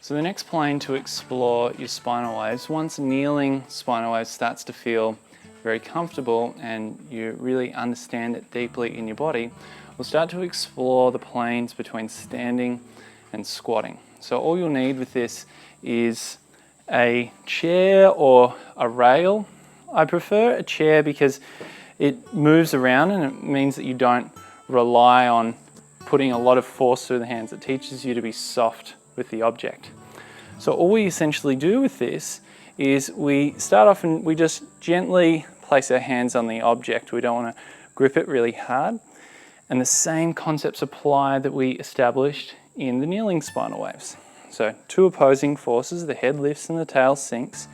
So the next plane to explore your spinal waves, once kneeling spinal wave starts to feel very comfortable and you really understand it deeply in your body, we'll start to explore the planes between standing and squatting. So all you'll need with this is a chair or a rail. I prefer a chair because it moves around and it means that you don't rely on putting a lot of force through the hands. It teaches you to be soft with the object. So all we essentially do with this is we start off and we just gently place our hands on the object. We don't want to grip it really hard. And the same concepts apply that we established in the kneeling spinal waves. So two opposing forces, the head lifts and the tail sinks.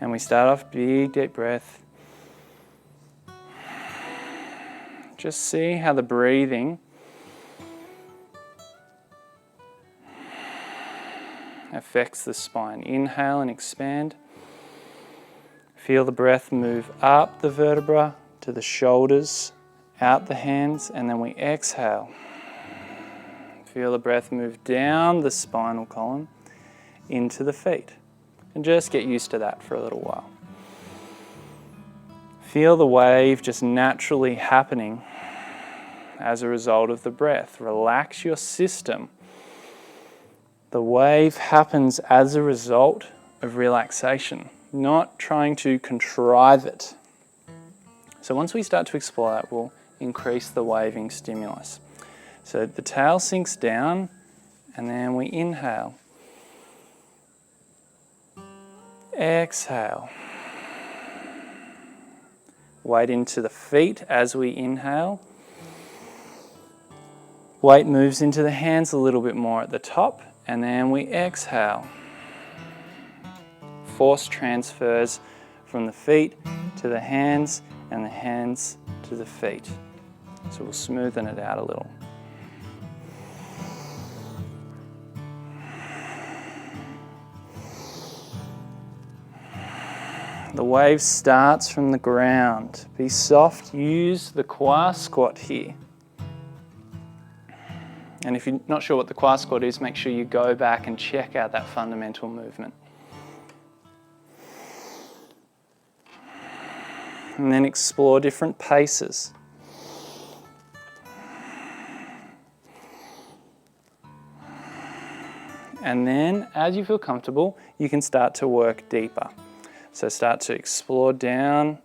And we start off, big deep breath. Just see how the breathing affects the spine. Inhale and expand. Feel the breath move up the vertebra to the shoulders, out the hands, and then we exhale. Feel the breath move down the spinal column into the feet. And just get used to that for a little while. Feel the wave just naturally happening as a result of the breath. Relax your system. The wave happens as a result of relaxation, not trying to contrive it. So once we start to explore that, we'll increase the waving stimulus. So the tail sinks down and then we inhale. Exhale. Weight into the feet as we inhale. Weight moves into the hands a little bit more at the top, and then we exhale. Force transfers from the feet to the hands and the hands to the feet. So we'll smoothen it out a little. The wave starts from the ground. Be soft, use the kwa squat here. And if you're not sure what the kwa squat is, make sure you go back and check out that fundamental movement. And then explore different paces. And then, as you feel comfortable, you can start to work deeper. So start to explore down.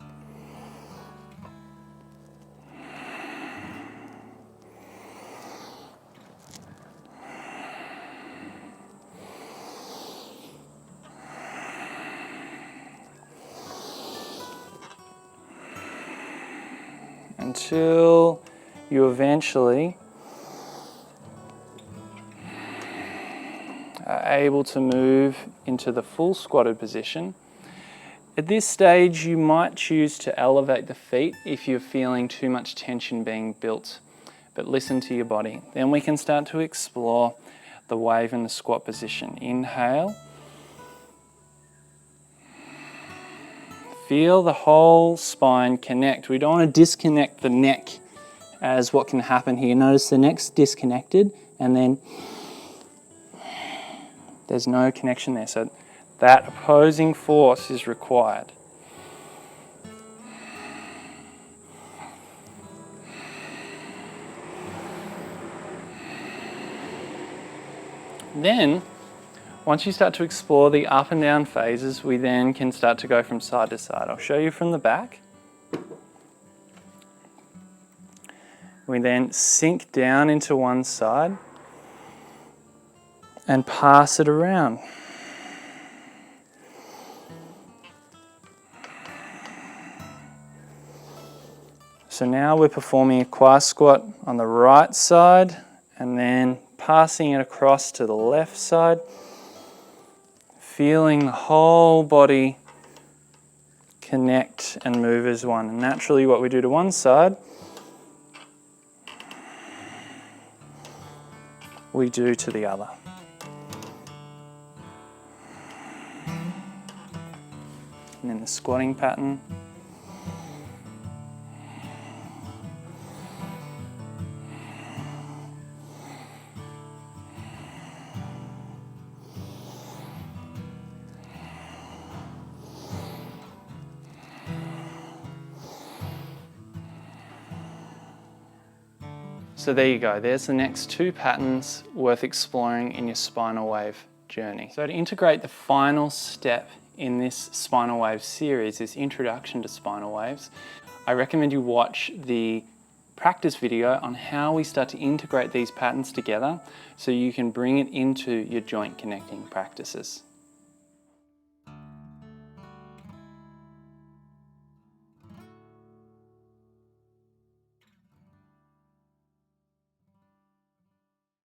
Until you eventually are able to move into the full squatted position. At this stage, you might choose to elevate the feet if you're feeling too much tension being built, but listen to your body. Then we can start to explore the wave in the squat position. Inhale. Feel the whole spine connect. We don't want to disconnect the neck as what can happen here. Notice the neck's disconnected and then there's no connection there. So that opposing force is required. Then, once you start to explore the up and down phases, we then can start to go from side to side. I'll show you from the back. We then sink down into one side and pass it around. So now we're performing a kwa squat on the right side and then passing it across to the left side. Feeling the whole body connect and move as one. And naturally what we do to one side, we do to the other. And then the squatting pattern. So there you go, there's the next 2 patterns worth exploring in your spinal wave journey. So to integrate the final step in this spinal wave series, this introduction to spinal waves, I recommend you watch the practice video on how we start to integrate these patterns together so you can bring it into your joint connecting practices.